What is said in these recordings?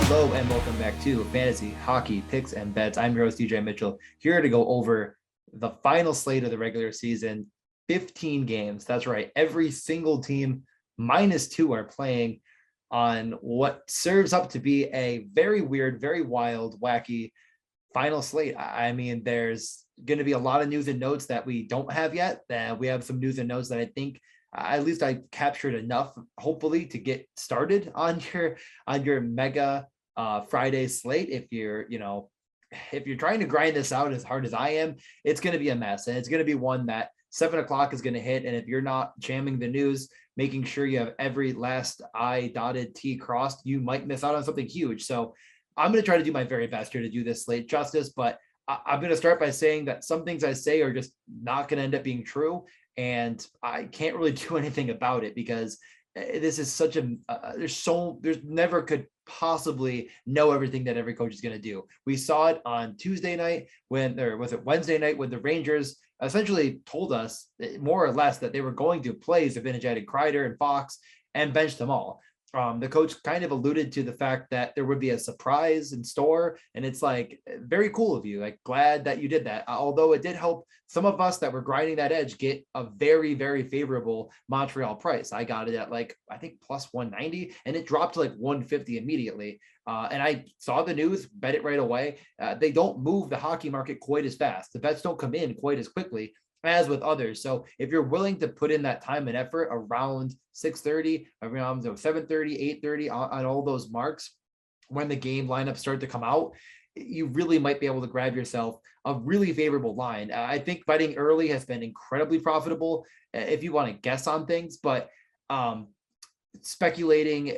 Hello and welcome back to Fantasy Hockey Picks and Bets. I'm your host, DJ Mitchell, here to go over the final slate of the regular season. 15 games. That's right. Every single team minus two are playing on what serves up to be a very weird, very wild, wacky final slate. I mean, there's going to be a lot of news and notes that we don't have yet. We have some news and notes that I think at least I captured enough, hopefully, to get started on your mega Friday slate. If you're trying to grind this out as hard as I am, it's going to be a mess, and it's going to be one that 7 o'clock is going to hit. And if you're not jamming the news, making sure you have every last I dotted, T crossed, you might miss out on something huge. So I'm going to try to do my very best here to do this slate justice, but I'm going to start by saying that some things I say are just not going to end up being true. And I can't really do anything about it because this is such a, there's never could possibly know everything that every coach is going to do. We saw it on Tuesday night or was it Wednesday night when the Rangers essentially told us more or less that they were going to play Zibanejad, Kreider, and Fox and bench them all. The coach kind of alluded to the fact that there would be a surprise in store, and it's like very cool of you. Like, glad that you did that. Although it did help some of us that were grinding that edge get a very, very favorable Montreal price. I got it at like, I think plus 190, and it dropped to like 150 immediately. And I saw the news, bet it right away. They don't move the hockey market quite as fast. The bets don't come in quite as quickly as with others. So if you're willing to put in that time and effort around 6:30, around 7:30, 8:30 on all those marks, when the game lineups start to come out, you really might be able to grab yourself a really favorable line. I think betting early has been incredibly profitable if you want to guess on things, but speculating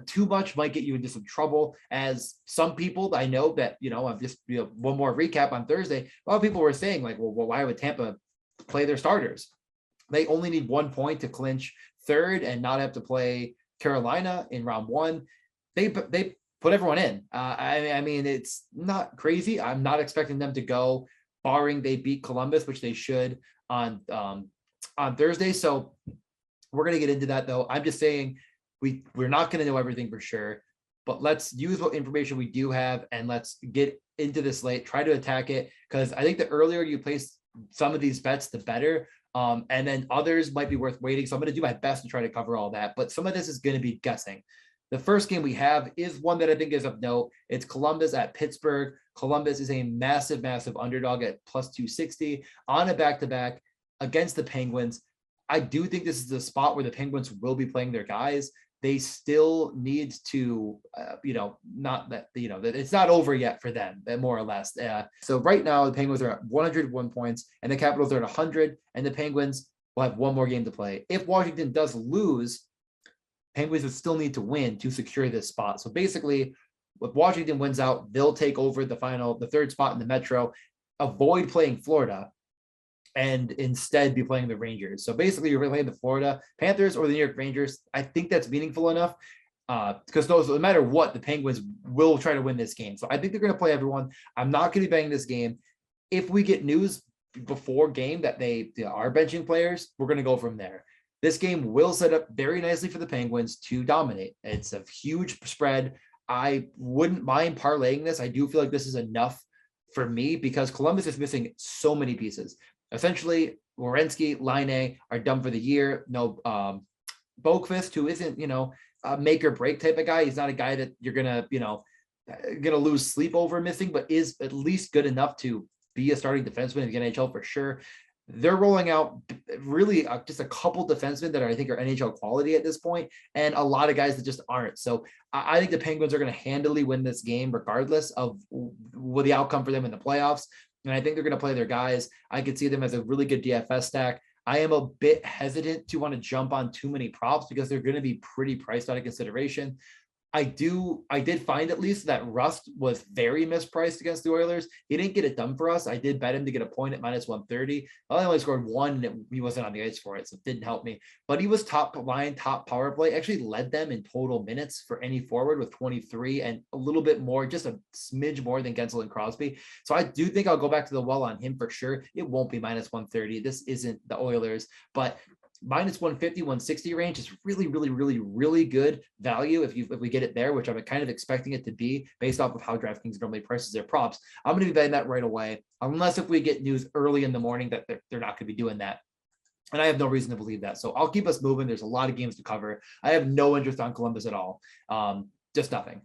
too much might get you into some trouble. As some people I know that, I'm just, one more recap on Thursday, a lot of people were saying like, well, why would Tampa play their starters? They only need 1 point to clinch third and not have to play Carolina in round one. They put everyone in. I mean, it's not crazy. I'm not expecting them to go, barring they beat Columbus, which they should on Thursday. So we're going to get into that, though. I'm just saying we're not going to know everything for sure, but let's use what information we do have and let's get into this slate, try to attack it, because I think the earlier you place some of these bets, the better. And then others might be worth waiting. So I'm going to do my best to try to cover all that, but some of this is going to be guessing. The first game we have is one that I think is of note. It's Columbus at Pittsburgh. Columbus is a massive, massive underdog at plus 260 on a back-to-back against the Penguins. I do think this is the spot where the Penguins will be playing their guys. They still need to, not that, that it's not over yet for them, more or less. So right now, the Penguins are at 101 points and the Capitals are at 100, and the Penguins will have one more game to play. If Washington does lose, Penguins would still need to win to secure this spot. So basically, if Washington wins out, they'll take over the third spot in the Metro, avoid playing Florida, and instead be playing the Rangers. So basically, you're playing the Florida Panthers or the New York Rangers. I think that's meaningful enough because no matter what, the Penguins will try to win this game. So I think they're going to play everyone. I'm not going to be betting this game. If we get news before game that they are benching players, we're going to go from there. This game will set up very nicely for the Penguins to dominate. It's a huge spread. I wouldn't mind parlaying this. I do feel like this is enough for me because Columbus is missing so many pieces. Essentially, Werenski, Laine are done for the year. No, Boqvist, who isn't, a make or break type of guy. He's not a guy that you're gonna lose sleep over missing, but is at least good enough to be a starting defenseman in the NHL for sure. They're rolling out really just a couple defensemen that I think are NHL quality at this point, and a lot of guys that just aren't. So I think the Penguins are going to handily win this game, regardless of what the outcome for them in the playoffs. And I think they're going to play their guys. I could see them as a really good DFS stack. I am a bit hesitant to want to jump on too many props because they're going to be pretty priced out of consideration. I did find at least that Rust was very mispriced against the Oilers. He didn't get it done for us. I did bet him to get a point at minus 130. I only scored one and he wasn't on the ice for it, so it didn't help me. But he was top line, top power play, actually led them in total minutes for any forward with 23 and a little bit more, just a smidge more than Gensel and Crosby. So I do think I'll go back to the well on him for sure. It won't be minus 130. This isn't the Oilers, but minus 150, 160 range is really, really, really, really good value if we get it there, which I'm kind of expecting it to be based off of how DraftKings normally prices their props. I'm going to be betting that right away, unless if we get news early in the morning that they're not going to be doing that. And I have no reason to believe that. So I'll keep us moving. There's a lot of games to cover. I have no interest on Columbus at all. Just nothing.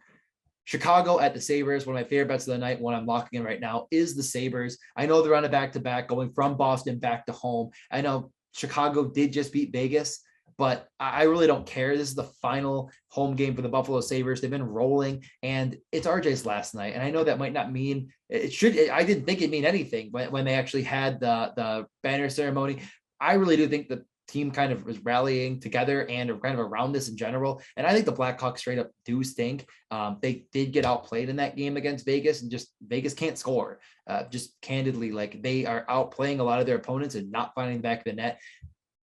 Chicago at the Sabres, one of my favorite bets of the night, one I'm locking in right now, is the Sabres. I know they're on a back-to-back, going from Boston back to home. I know Chicago did just beat Vegas, but I really don't care. This is the final home game for the Buffalo Sabres. They've been rolling, and it's RJ's last night. And I know that might not mean it should. I didn't think it'd mean anything when they actually had the banner ceremony. I really do think the team kind of was rallying together and kind of around this in general. And I think the Blackhawks straight up do stink. They did get outplayed in that game against Vegas, and just Vegas can't score. Just candidly, like, they are outplaying a lot of their opponents and not finding the back of the net.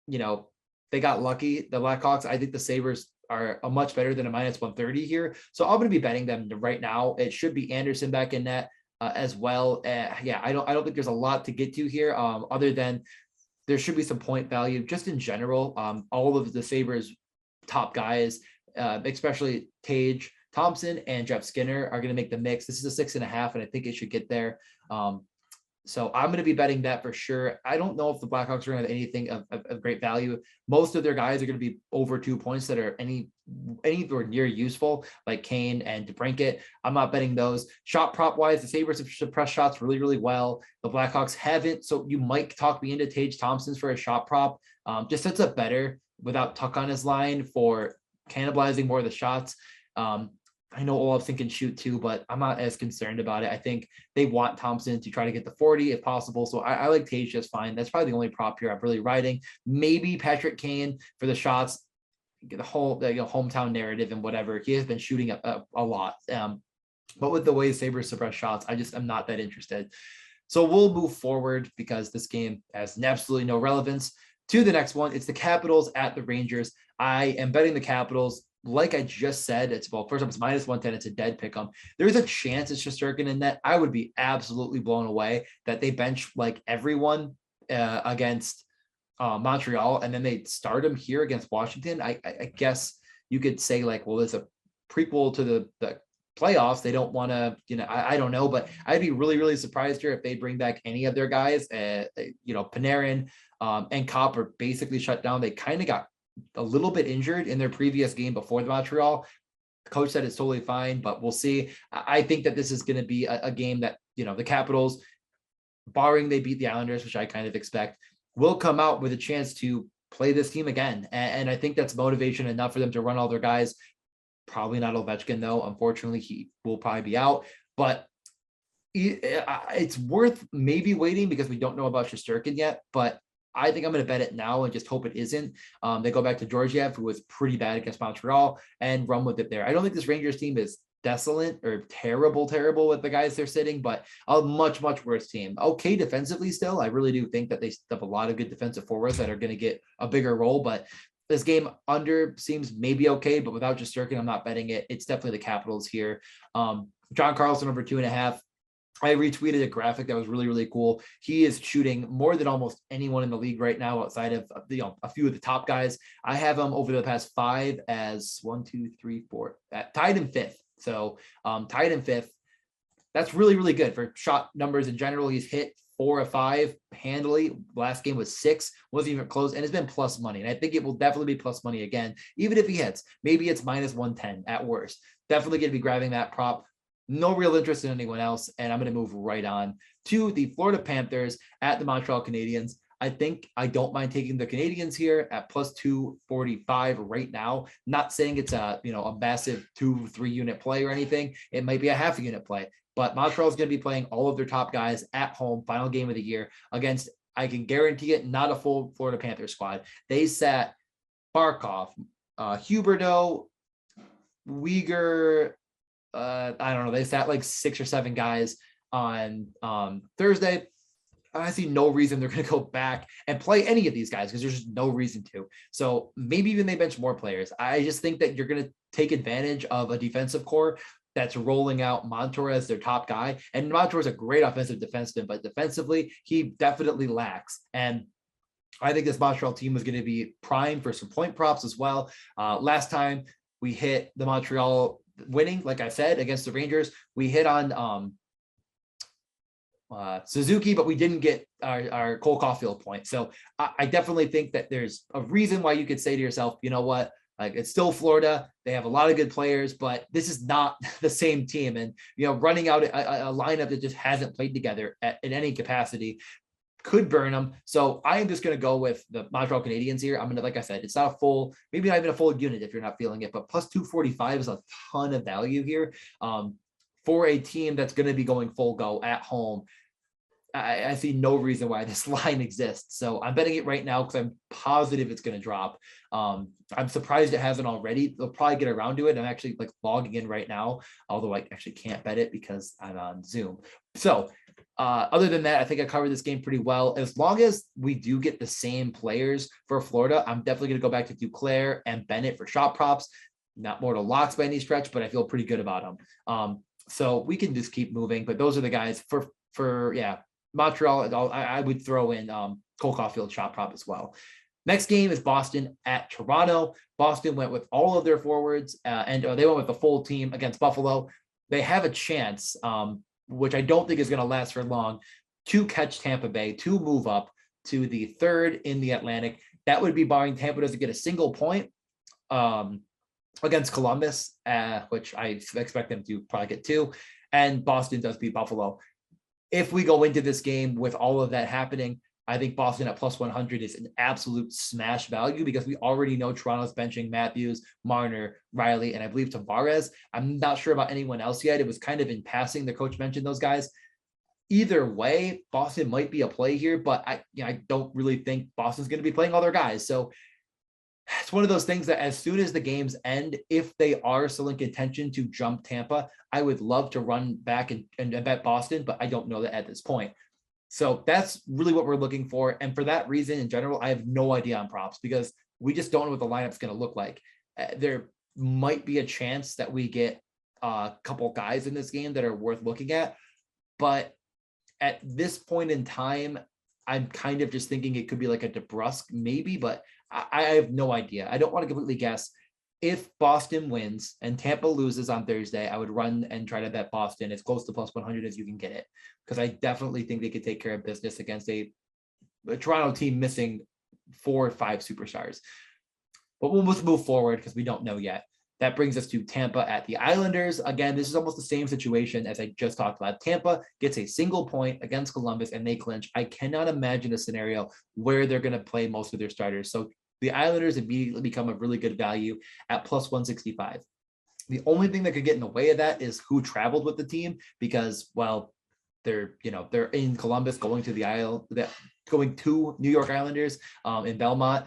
You know, they got lucky, the Blackhawks. I think the Sabres are a much better than a minus 130 here. So I'm going to be betting them right now. It should be Anderson back in net as well. Yeah, I don't think there's a lot to get to here other than there should be some point value just in general. All of the Sabres top guys, especially Tage Thompson and Jeff Skinner, are going to make the mix. This is a 6.5, and I think it should get there. So I'm going to be betting that for sure. I don't know if the Blackhawks are going to have anything of great value. Most of their guys are going to be over 2 points that are anywhere near useful, like Kane and DeBrincat. I'm not betting those. Shot prop wise, the Sabres have suppressed shots really, really well. The Blackhawks haven't. So you might talk me into Tage Thompson's for a shot prop. Just sets up better without Tuck on his line for cannibalizing more of the shots. I know Olofsson can shoot too, but I'm not as concerned about it. I think they want Thompson to try to get the 40 if possible. So I like Tage just fine. That's probably the only prop here I'm really riding. Maybe Patrick Kane for the shots, the whole hometown narrative and whatever. He has been shooting a lot. But with the way Sabres suppress shots, I'm not that interested. So we'll move forward because this game has absolutely no relevance to the next one. It's the Capitals at the Rangers. I am betting the Capitals. Like I just said, first off, it's minus 110. It's a dead pick 'em. There's a chance it's Shesterkin in net. I would be absolutely blown away that they bench like everyone against Montreal, and then they start him here against Washington. I guess you could say like, well, there's a prequel to the playoffs. They don't want to, I don't know, but I'd be really, really surprised here if they bring back any of their guys. Panarin and Kopp are basically shut down. They kind of got a little bit injured in their previous game before the Montreal. The coach said it's totally fine, but we'll see. I think that this is going to be a game that, the Capitals, barring they beat the Islanders, which I kind of expect, will come out with a chance to play this team again. And I think that's motivation enough for them to run all their guys. Probably not Ovechkin, though. Unfortunately, he will probably be out. But it's worth maybe waiting because we don't know about Shesterkin yet. But I think I'm going to bet it now and just hope it isn't. They go back to Georgiev, who was pretty bad against Montreal, and run with it there. I don't think this Rangers team is desolate or terrible with the guys they're sitting, but a much, much worse team. Okay, defensively still. I really do think that they have a lot of good defensive forwards that are going to get a bigger role, but this game under seems maybe okay, but without Shesterkin, I'm not betting it. It's definitely the Capitals here. John Carlson over 2.5. I retweeted a graphic that was really, really cool. He is shooting more than almost anyone in the league right now outside of a few of the top guys. I have him over the past 5 as 1, 2, 3, 4, tied in 5th. So tied in 5th. That's really, really good for shot numbers in general. He's hit 4 of 5 handily. Last game was 6, wasn't even close, and it's been plus money. And I think it will definitely be plus money again, even if he hits. Maybe it's minus 110 at worst. Definitely going to be grabbing that prop. No real interest in anyone else, and I'm going to move right on to the Florida Panthers at the Montreal Canadiens. I think I don't mind taking the Canadiens here at plus 245 right now. Not saying it's a massive 2-3 unit play or anything. It might be a half a unit play, but Montreal is going to be playing all of their top guys at home, final game of the year against, I can guarantee it, not a full Florida Panthers squad. They sat Barkov, Huberdeau, Uyghur. I don't know. They sat like 6 or 7 guys on Thursday. I see no reason they're going to go back and play any of these guys because there's just no reason to. So maybe even they bench more players. I just think that you're going to take advantage of a defensive core that's rolling out Montour as their top guy. And Montour is a great offensive defenseman, but defensively, he definitely lacks. And I think this Montreal team was going to be primed for some point props as well. Last time we hit the Montreal winning, like I said, against the Rangers, we hit on Suzuki, but we didn't get our Cole Caulfield point. So I definitely think that there's a reason why you could say to yourself, you know what, like it's still Florida. They have a lot of good players, but this is not the same team. And, running out a lineup that just hasn't played together in any capacity could burn them. So I am just going to go with the Montreal Canadiens here. I'm going to, like I said, it's not a full, maybe not even a full unit if you're not feeling it, but plus 245 is a ton of value here. For a team that's going to be going full go at home. I see no reason why this line exists. So I'm betting it right now because I'm positive it's going to drop. I'm surprised it hasn't already. They'll probably get around to it. I'm actually logging in right now, although I actually can't bet it because I'm on Zoom. So other than that, I think I covered this game pretty well. As long as we do get the same players for Florida, I'm definitely going to go back to Duclair and Bennett for shot props. Not more to locks by any stretch, but I feel pretty good about them. So we can just keep moving. But those are the guys for Montreal. I would throw in Cole Caulfield shot prop as well. Next game is Boston at Toronto. Boston went with all of their forwards and they went with the full team against Buffalo. They have a chance, which I don't think is going to last for long, to catch Tampa Bay, to move up to the third in the Atlantic. That would be barring Tampa doesn't get a single point against Columbus, which I expect them to probably get two, and Boston does beat Buffalo. If we go into this game with all of that happening, I think Boston at plus 100 is an absolute smash value because we already know Toronto's benching Matthews, Marner, Riley, and I believe Tavares. I'm not sure about anyone else yet. It was kind of in passing. The coach mentioned those guys. Either way, Boston might be a play here, but I don't really think Boston's going to be playing all their guys. So it's one of those things that as soon as the games end, if they are still in contention to jump Tampa, I would love to run back and bet Boston, but I don't know that at this point. So that's really what we're looking for. And for that reason, in general, I have no idea on props because we just don't know what the lineup's going to look like. There might be a chance that we get a couple guys in this game that are worth looking at. But at this point in time, I'm kind of just thinking it could be like a DeBrusque maybe, but I have no idea. I don't want to completely guess. If Boston wins and Tampa loses on Thursday, I would run and try to bet Boston as close to plus 100 as you can get it. Because I definitely think they could take care of business against a Toronto team missing 4 or 5 superstars. But we'll just move forward because we don't know yet. That brings us to Tampa at the Islanders. Again, this is almost the same situation as I just talked about. Tampa gets a single point against Columbus and they clinch. I cannot imagine a scenario where they're going to play most of their starters. So the Islanders immediately become a really good value at plus 165. The only thing that could get in the way of that is who traveled with the team because, well, they're in Columbus going to New York Islanders in Belmont.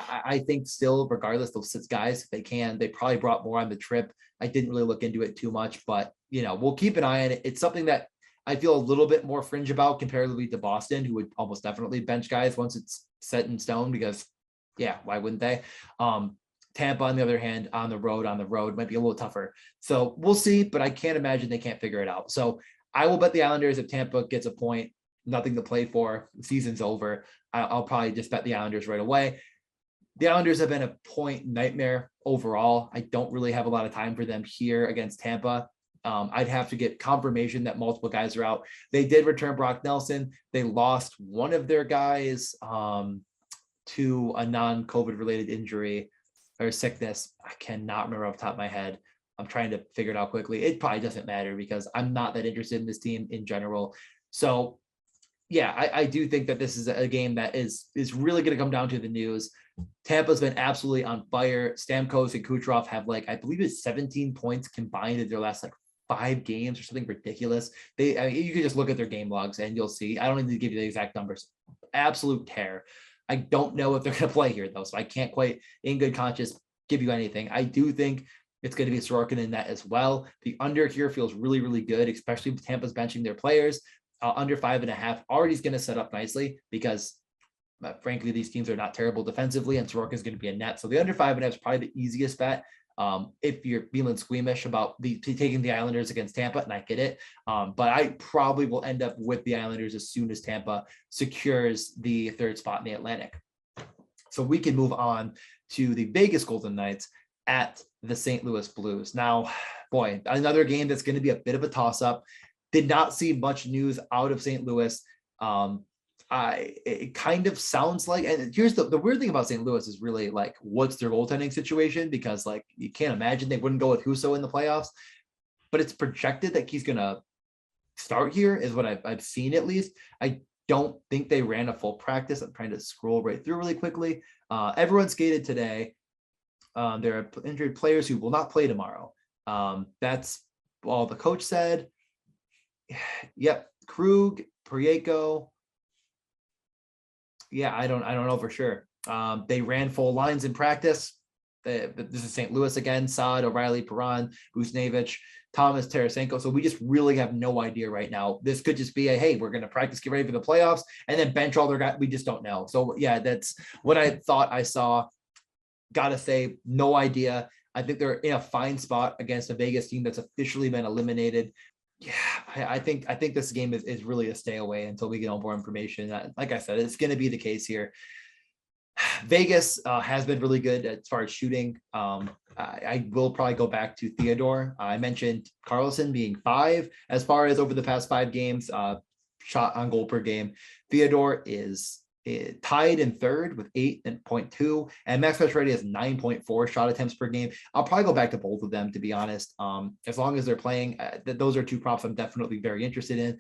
I think still, regardless, those 6 guys, if they can, they probably brought more on the trip. I didn't really look into it too much, but we'll keep an eye on it. It's something that I feel a little bit more fringe about comparatively to Boston, who would almost definitely bench guys once it's set in stone because, yeah, why wouldn't they? Tampa, on the other hand, on the road might be a little tougher. So we'll see, but I can't imagine they can't figure it out. So I will bet the Islanders if Tampa gets a point, nothing to play for, the season's over. I'll probably just bet the Islanders right away. The Islanders have been a point nightmare overall. I don't really have a lot of time for them here against Tampa. I'd have to get confirmation that multiple guys are out. They did return Brock Nelson. They lost one of their guys to a non-COVID related injury or sickness. I cannot remember off the top of my head. I'm trying to figure it out quickly. It probably doesn't matter because I'm not that interested in this team in general. So yeah, I do think that this is a game that is really going to come down to the news. Tampa's been absolutely on fire. Stamkos and Kucherov have I believe it's 17 points combined in their last 5 games or something ridiculous. You can just look at their game logs and you'll see. I don't need to give you the exact numbers. Absolute tear. I don't know if they're going to play here though, so I can't quite in good conscience give you anything. I do think it's going to be Sorokin in that as well. The under here feels really, really good, especially if Tampa's benching their players. Under 5.5 already is going to set up nicely because frankly, these teams are not terrible defensively and Sorokin is going to be a net. So the under 5.5 is probably the easiest bet. if you're feeling squeamish about taking the Islanders against Tampa, and I get it. But I probably will end up with the Islanders as soon as Tampa secures the third spot in the Atlantic. So we can move on to the Vegas Golden Knights at the St. Louis Blues. Now, boy, another game that's going to be a bit of a toss-up. Did not see much news out of St. Louis. It kind of sounds like, and here's the weird thing about St. Louis is really like, what's their goaltending situation? Because like, you can't imagine they wouldn't go with Husso in the playoffs, but it's projected that he's going to start here is what I've seen at least. I don't think they ran a full practice. I'm trying to scroll right through really quickly. Everyone skated today. There are injured players who will not play tomorrow. That's all the coach said. Yep. Krug, Prieko. Yeah, I don't know for sure. They ran full lines in practice. This is St. Louis again. Saad, O'Reilly, Perron, Busnevich, Thomas, Tarasenko. So we just really have no idea right now. This could just be hey, we're going to practice, get ready for the playoffs, and then bench all their guys. We just don't know. So yeah, that's what I thought I saw. Gotta say, no idea. I think they're in a fine spot against a Vegas team that's officially been eliminated. Yeah, I think this game is really a stay away until we get more information. Like I said, it's going to be the case here. Vegas has been really good as far as shooting. I will probably go back to Theodore. I mentioned Carlson being 5 as far as over the past 5 games, shot on goal per game. Theodore is tied in third with 8.2, and Max Pacioretty has 9.4 shot attempts per game. I'll probably go back to both of them, to be honest. As long as they're playing, those are 2 props I'm definitely very interested in.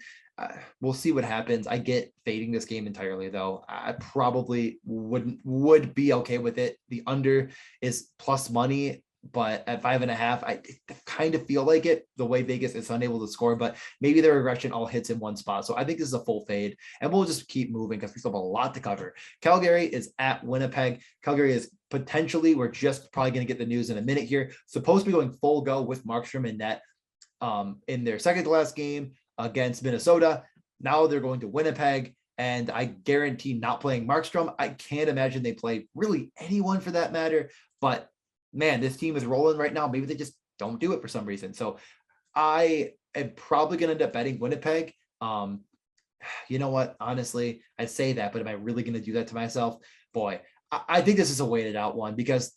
We'll see what happens. I get fading this game entirely, though. I probably would be okay with it. The under is plus money, but at 5.5, I kind of feel like it, the way Vegas is unable to score, but maybe their regression all hits in one spot. So I think this is a full fade, and we'll just keep moving because we still have a lot to cover. Calgary is at Winnipeg. Calgary is potentially, we're just probably going to get the news in a minute here, supposed to be going full go with Markstrom in net in their second to last game against Minnesota. Now they're going to Winnipeg, and I guarantee not playing Markstrom. I can't imagine they play really anyone for that matter, but man, this team is rolling right now. Maybe they just don't do it for some reason. So I am probably going to end up betting Winnipeg. You know what? Honestly, I say that, but am I really going to do that to myself? Boy, I think this is a weighted out one because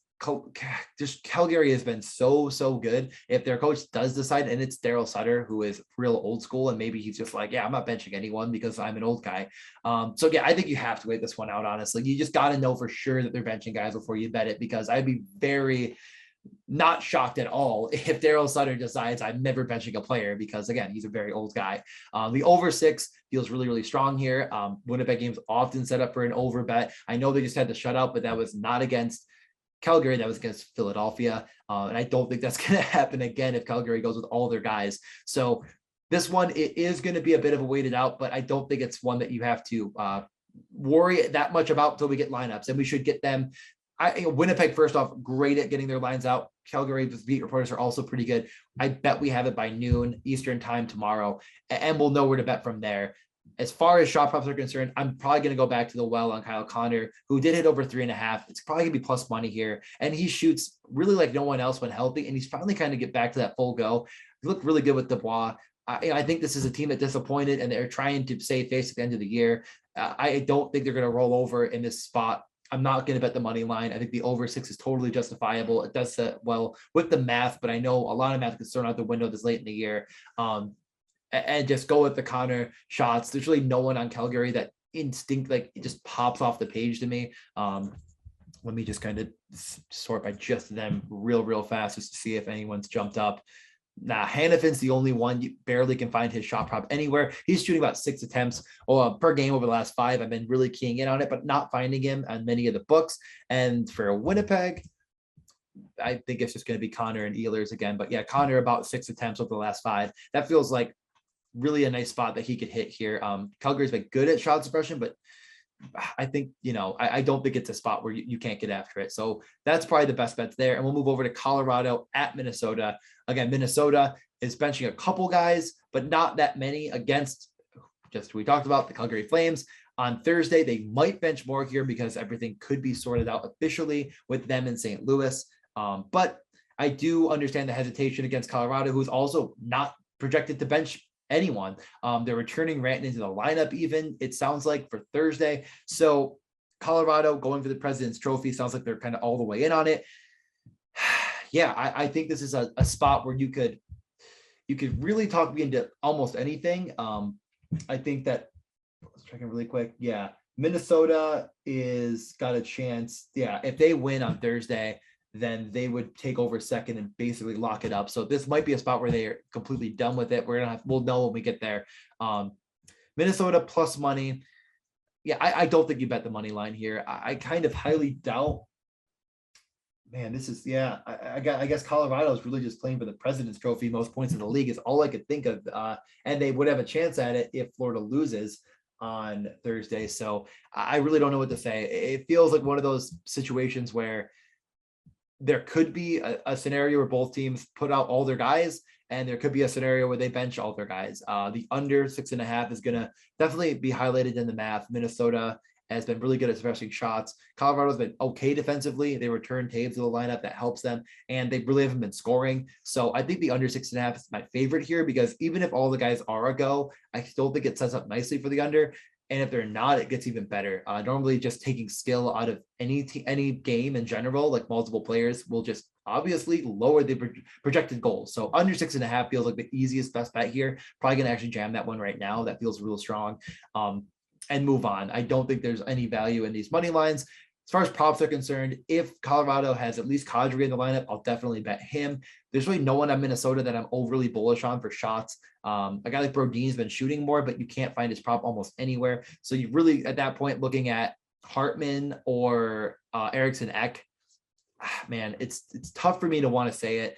just Calgary has been so good. If their coach does decide, and it's Daryl Sutter, who is real old school, and maybe he's just like, yeah, I'm not benching anyone because I'm an old guy. So yeah, I think you have to wait this one out. Honestly, you just got to know for sure that they're benching guys before you bet it, because I'd be very not shocked at all if Daryl Sutter decides I'm never benching a player, because again, he's a very old guy. The over 6 feels really strong here. Winnipeg games often set up for an over bet. I know they just had the shutout, but that was not against Calgary, that was against Philadelphia. And I don't think that's going to happen again if Calgary goes with all their guys. So this one, it is going to be a bit of a weighted out, but I don't think it's one that you have to worry that much about until we get lineups, and we should get them. Winnipeg, first off, great at getting their lines out. Calgary, the beat reporters are also pretty good. I bet we have it by noon Eastern time tomorrow, and we'll know where to bet from there. As far as shot props are concerned, I'm probably going to go back to the well on Kyle Connor, who did hit over 3.5. It's probably going to be plus money here. And he shoots really like no one else when healthy. And he's finally kind of get back to that full go. He looked really good with Dubois. I think this is a team that disappointed, and they're trying to save face at the end of the year. I don't think they're going to roll over in this spot. I'm not going to bet the money line. I think the over 6 is totally justifiable. It does set well with the math, but I know a lot of math gets thrown out the window this late in the year. And just go with the Connor shots. There's really no one on Calgary that instinct, like it just pops off the page to me. Let me just kind of sort by just them real fast just to see if anyone's jumped up. Nah, Hannafin's the only one. You barely can find his shot prop anywhere. He's shooting about 6 attempts per game over the last 5. I've been really keying in on it, but not finding him on many of the books. And for Winnipeg, I think it's just going to be Connor and Ehlers again. But yeah, Connor about 6 attempts over the last 5. That feels like really a nice spot that he could hit here. Calgary's been good at shot suppression, but I think, I don't think it's a spot where you can't get after it. So that's probably the best bets there. And we'll move over to Colorado at Minnesota. Again, Minnesota is benching a couple guys, but not that many against, just we talked about, the Calgary Flames. On Thursday, they might bench more here because everything could be sorted out officially with them in St. Louis. But I do understand the hesitation against Colorado, who's also not projected to bench anyone. They're returning Rantanen into the lineup even, it sounds like, for Thursday. So Colorado going for the President's Trophy sounds like they're kind of all the way in on it. Yeah, I think this is a spot where you could really talk me into almost anything. I think that, let's check in really quick. Yeah, Minnesota is got a chance. Yeah, if they win on Thursday, then they would take over second and basically lock it up. So this might be a spot where they are completely done with it. We'll know when we get there. Minnesota plus money. Yeah, I don't think you bet the money line here. I kind of highly doubt. Man, this is, yeah, I guess Colorado is really just playing for the President's Trophy. Most points in the league is all I could think of. And they would have a chance at it if Florida loses on Thursday. So I really don't know what to say. It feels like one of those situations where there could be a scenario where both teams put out all their guys, and there could be a scenario where they bench all their guys. The under 6.5 is going to definitely be highlighted in the math. Minnesota has been really good at smashing shots. Colorado's been okay defensively. They return Taves to the lineup. That helps them, and they really haven't been scoring. So I think the under 6.5 is my favorite here, because even if all the guys are a go, I still think it sets up nicely for the under. And if they're not, it gets even better. Normally just taking skill out of any game in general, like multiple players, will just obviously lower the projected goals. So under 6.5 feels like the easiest best bet here. Probably going to actually jam that one right now. That feels real strong. And move on. I don't think there's any value in these money lines. As far as props are concerned, if Colorado has at least Kadri in the lineup, I'll definitely bet him. There's really no one on Minnesota that I'm overly bullish on for shots. A guy like Brodin's been shooting more, but you can't find his prop almost anywhere. So you really, at that point, looking at Hartman or Eriksson Ek, man, it's tough for me to want to say it.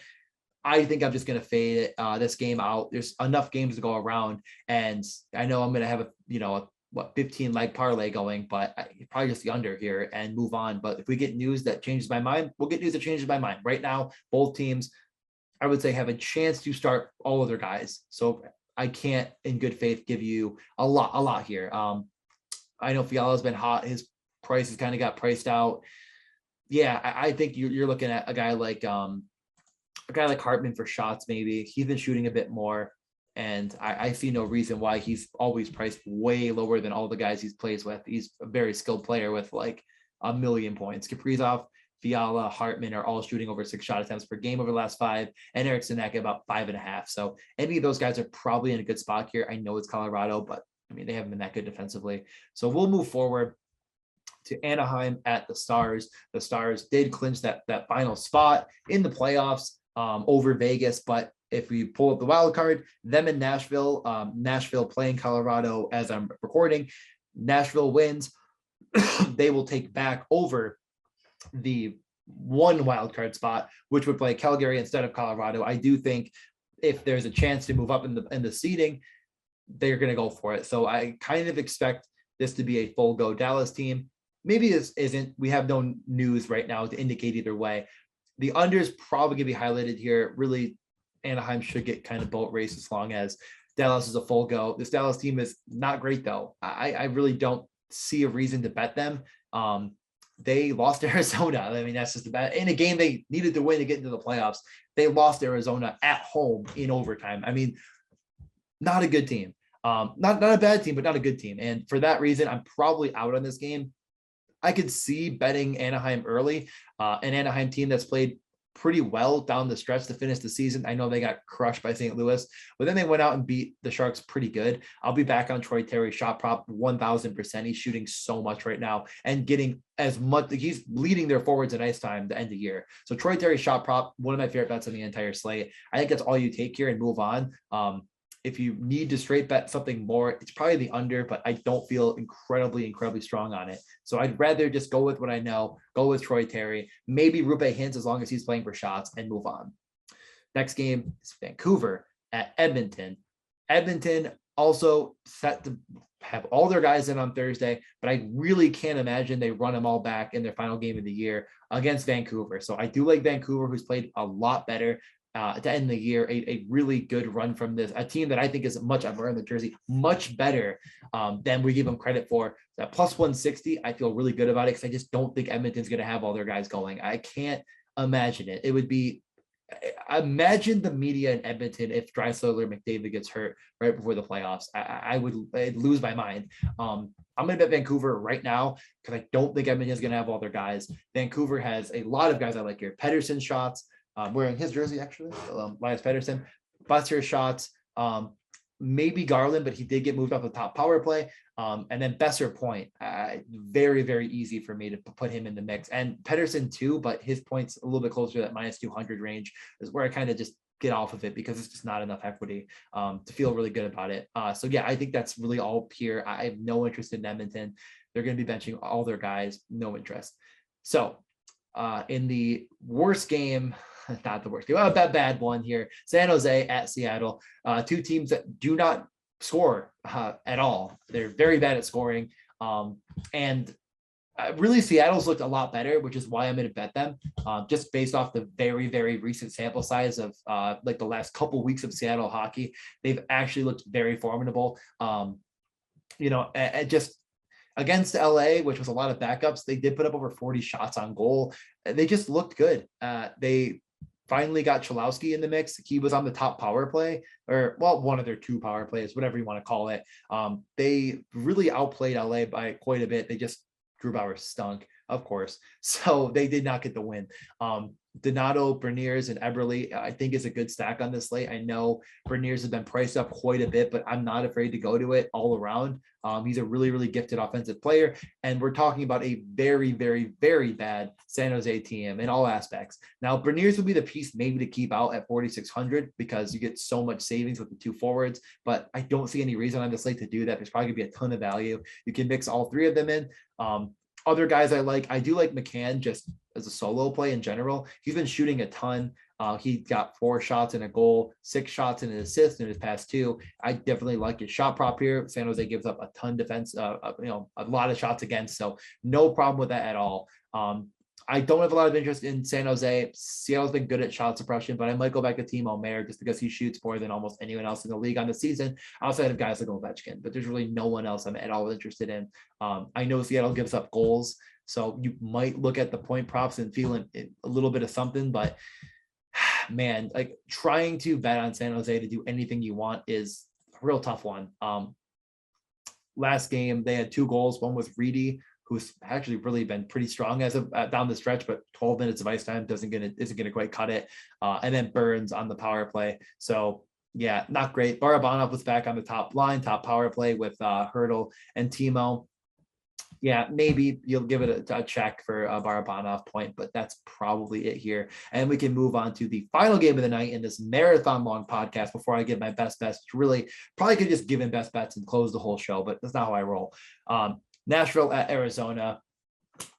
I think I'm just going to fade it, this game out. There's enough games to go around, and I know I'm going to have a 15 leg parlay going, but probably just the under here and move on. But if we get news that changes my mind, we'll get news that changes my mind. Right now, both teams, I would say, have a chance to start all of their guys. So I can't, in good faith, give you a lot here. I know Fiala's been hot. His price has kind of got priced out. Yeah, I think you're looking at a guy like Hartman for shots. Maybe he's been shooting a bit more. And I see no reason why he's always priced way lower than all the guys he's plays with. He's a very skilled player with like 1 million points. Kaprizov, Fiala, Hartman are all shooting over 6 shot attempts per game over the last 5, and Eriksson Ek about 5.5. So any of those guys are probably in a good spot here. I know it's Colorado, but I mean, they haven't been that good defensively. So we'll move forward to Anaheim at the Stars. The Stars did clinch that final spot in the playoffs over Vegas, but if we pull up the wild card, them in Nashville, Nashville playing Colorado as I'm recording, Nashville wins. They will take back over the 1 wild card spot, which would play Calgary instead of Colorado. I do think if there's a chance to move up in the seeding, they're going to go for it. So I kind of expect this to be a full go Dallas team. Maybe this isn't. We have no news right now to indicate either way. The under is probably going to be highlighted here. Really, Anaheim should get kind of boat race as long as Dallas is a full go. This Dallas team is not great, though. I really don't see a reason to bet them. They lost Arizona. I mean, that's just about in a game they needed to win to get into the playoffs. They lost Arizona at home in overtime. I mean, not a good team. Not a bad team, but not a good team. And for that reason, I'm probably out on this game. I could see betting Anaheim early, an Anaheim team that's played pretty well down the stretch to finish the season. I know they got crushed by St. Louis, but then they went out and beat the Sharks pretty good. I'll be back on Troy Terry shot prop 1000%. He's shooting so much right now and getting as much. He's leading their forwards in ice time to end the year. So Troy Terry shot prop, one of my favorite bets on the entire slate. I think that's all you take here and move on. If you need to straight bet something more, it's probably the under, but I don't feel incredibly strong on it. So I'd rather just go with what I know, go with Troy Terry, maybe Rupe Hintz as long as he's playing for shots, and move on. Next game is Vancouver at Edmonton. Edmonton also set to have all their guys in on Thursday, but I really can't imagine they run them all back in their final game of the year against Vancouver. So I do like Vancouver, who's played a lot better to end the year, a really good run from this, a team that I think is I'm wearing the jersey, much better than we give them credit for. That plus 160, I feel really good about it because I just don't think Edmonton's going to have all their guys going. I can't imagine it. It would be Imagine the media in Edmonton if Draisaitl or McDavid gets hurt right before the playoffs. I'd lose my mind. I'm going to bet Vancouver right now because I don't think Edmonton's going to have all their guys. Vancouver has a lot of guys I like here. Pettersson shots, wearing his jersey actually, Linus Pettersson. Buster shots, maybe Garland, but he did get moved off the top power play. And then Besser Point, very, very easy for me to put him in the mix. And Pettersson too, but his points a little bit closer to that minus 200 range is where I kind of just get off of it because it's just not enough equity to feel really good about it. So yeah, I think that's really all here. I have no interest in Edmonton. They're going to be benching all their guys, no interest. So in the worst game, not the worst game, a bad one here, San Jose at Seattle, two teams that do not score at all. They're very bad at scoring. And really Seattle's looked a lot better, which is why I'm going to bet them just based off the very, very recent sample size of like the last couple weeks of Seattle hockey. They've actually looked very formidable. Just against LA, which was a lot of backups, they did put up over 40 shots on goal. They just looked good. They finally got Cholowski in the mix. He was on the top power play, or well, one of their two power plays, whatever you want to call it. They really outplayed LA by quite a bit. They just, Drew Bauer stunk, of course. So they did not get the win. Donato, Berniers, and Eberle, I think is a good stack on this slate. I know Berniers has been priced up quite a bit, but I'm not afraid to go to it all around. He's a really, really gifted offensive player. And we're talking about a very, very, very bad San Jose team in all aspects. Now, Berniers would be the piece maybe to keep out at 4,600 because you get so much savings with the two forwards, but I don't see any reason on the slate to do that. There's probably gonna be a ton of value. You can mix all three of them in. Other guys I do like McCann just as a solo play in general. He's been shooting a ton. He got 4 shots and a goal, 6 shots and an assist in his past 2. I definitely like his shot prop here. San Jose gives up a ton defense, a lot of shots against. So no problem with that at all. I don't have a lot of interest in San Jose. Seattle's been good at shot suppression, but I might go back to Timo Meier just because he shoots more than almost anyone else in the league on the season, outside of guys like Ovechkin. But there's really no one else I'm at all interested in. I know Seattle gives up goals, so you might look at the point props and feel a little bit of something. But man, like trying to bet on San Jose to do anything you want is a real tough one. Last game they had 2 goals. One was Reedy, who's actually really been pretty strong as of down the stretch, but 12 minutes of ice time isn't gonna quite cut it. And then Burns on the power play. So yeah, not great. Barabanov was back on the top power play with Hurdle and Timo. Yeah, maybe you'll give it a check for a Barabanov point, but that's probably it here. And we can move on to the final game of the night in this marathon long podcast before I give my best bets. Really, probably could just give in best bets and close the whole show, but that's not how I roll. Nashville at Arizona.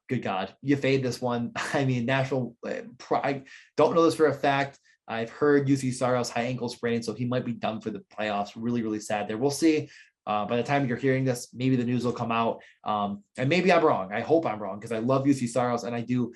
Good God, you fade this one. I mean, Nashville, I don't know this for a fact. I've heard UC Saros high ankle sprain, so he might be done for the playoffs. Really, really sad there. We'll see. By the time you're hearing this, maybe the news will come out. And maybe I'm wrong. I hope I'm wrong because I love UC Saros and I do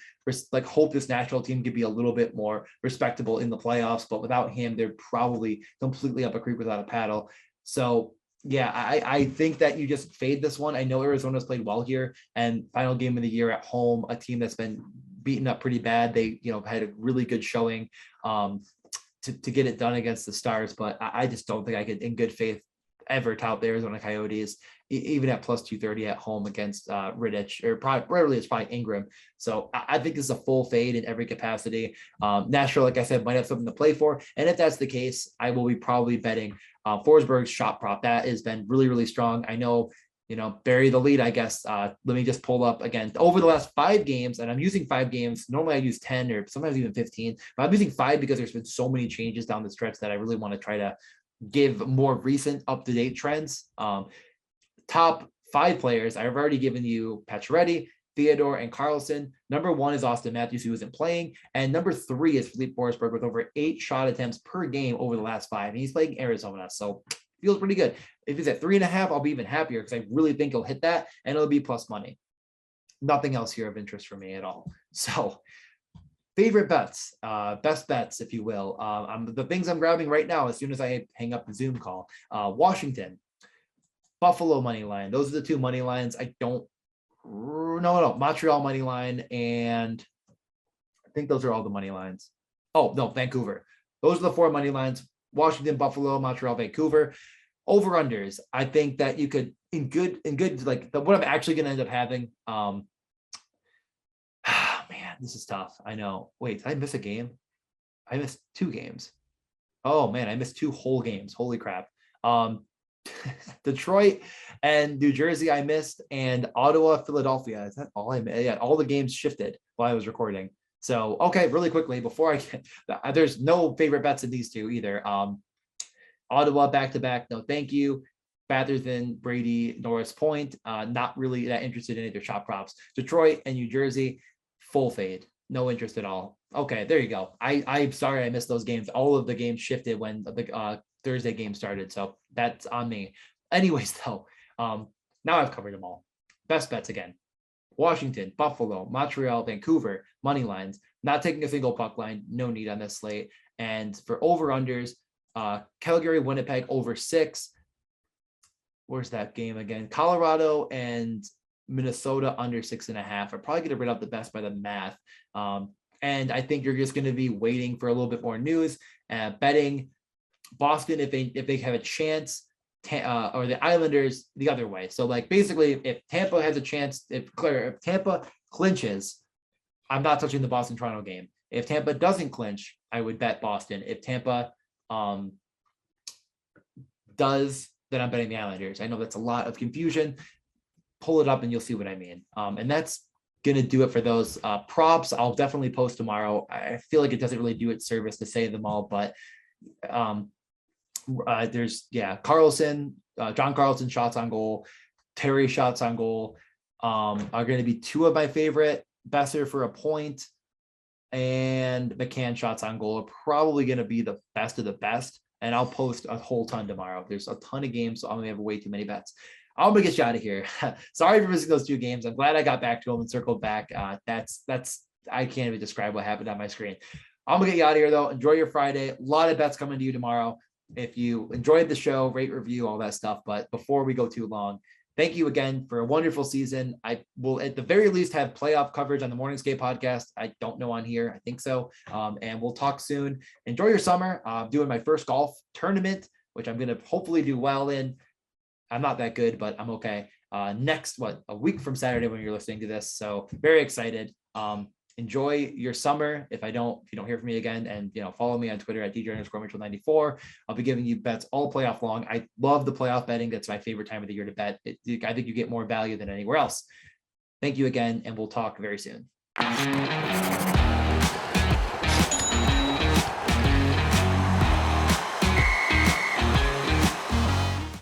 hope this Nashville team could be a little bit more respectable in the playoffs. But without him, they're probably completely up a creek without a paddle. So yeah, I think that you just fade this one. I know Arizona's played well here, and final game of the year at home, a team that's been beaten up pretty bad. They had a really good showing to get it done against the Stars, but I just don't think I could, in good faith, ever tout the Arizona Coyotes, even at plus 230 at home against Rittich, or probably it's probably Ingram. So I think this is a full fade in every capacity. Nashville, like I said, might have something to play for. And if that's the case, I will be probably betting Forsberg's shot prop. That has been really, really strong. I know, bury the lead, I guess. Let me just pull up again over the last 5 games, and I'm using 5 games. Normally I use 10 or sometimes even 15, but I'm using 5 because there's been so many changes down the stretch that I really want to try to give more recent up-to-date trends. Top 5 players, I've already given you Pacioretty, Theodore, and Carlson. Number 1 is Austin Matthews, who isn't playing. And number 3 is Philippe Forsberg with over 8 shot attempts per game over the last 5. And he's playing Arizona, so feels pretty good. If he's at 3.5, I'll be even happier because I really think he'll hit that and it'll be plus money. Nothing else here of interest for me at all. So favorite bets, best bets, if you will. The things I'm grabbing right now as soon as I hang up the Zoom call. Washington, Buffalo money line. Those are the 2 money lines. I don't no Montreal money line, and I think those are all the money lines. Oh, no, Vancouver. Those are the 4 money lines: Washington, Buffalo, Montreal, Vancouver. Over-unders. I think that you could, in good, like what I'm actually going to end up having. Man, this is tough. I know. Wait, did I miss a game? I missed 2 games. Oh man, I missed 2 whole games. Holy crap. Detroit and New Jersey I missed, and Ottawa, Philadelphia. Is that all I missed? Yeah, all the games shifted while I was recording. So, okay, really quickly before I get, there's no favorite bets in these 2 either. Ottawa back-to-back, no thank you. Batherson, Brady, Norris Point, not really that interested in either shot props. Detroit and New Jersey, full fade, no interest at all. Okay, there you go. I'm sorry I missed those games. All of the games shifted when the Thursday game started, so that's on me. Anyways, though, now I've covered them all. Best bets again: Washington, Buffalo, Montreal, Vancouver, money lines. Not taking a single puck line, no need on this slate. And for over-unders, Calgary, Winnipeg over 6. Where's that game again? Colorado and Minnesota under 6.5. I'm probably going to read out the best by the math. And I think you're just going to be waiting for a little bit more news. Betting Boston if they have a chance, or the Islanders the other way. So like basically, if Tampa has a chance, if Tampa clinches, I'm not touching the Boston-Toronto game. If Tampa doesn't clinch, I would bet Boston. If Tampa does, then I'm betting the Islanders. I know that's a lot of confusion. Pull it up and you'll see what I mean. And that's going to do it for those props. I'll definitely post tomorrow. I feel like it doesn't really do it service to say them all, but there's, Carlson, John Carlson shots on goal, Terry shots on goal are going to be 2 of my favorite. Besser for a point and McCann shots on goal are probably going to be the best of the best. And I'll post a whole ton tomorrow. There's a ton of games, so I'm going to have way too many bets. I'm going to get you out of here. Sorry for missing those 2 games. I'm glad I got back to them and circled back. That's I can't even describe what happened on my screen. I'm going to get you out of here, though. Enjoy your Friday. A lot of bets coming to you tomorrow. If you enjoyed the show, rate, review, all that stuff. But before we go too long, thank you again for a wonderful season. I will at the very least have playoff coverage on the Morning Skate podcast. I don't know on here. I think so. And we'll talk soon. Enjoy your summer. I'm doing my first golf tournament, which I'm going to hopefully do well in. I'm not that good, but I'm okay. Next, a week from Saturday when you're listening to this. So very excited. Enjoy your summer. If you don't hear from me again, and follow me on Twitter at DJ_Mitchell94. I'll be giving you bets all playoff long. I love the playoff betting. That's my favorite time of the year to bet. I think you get more value than anywhere else. Thank you again, and we'll talk very soon.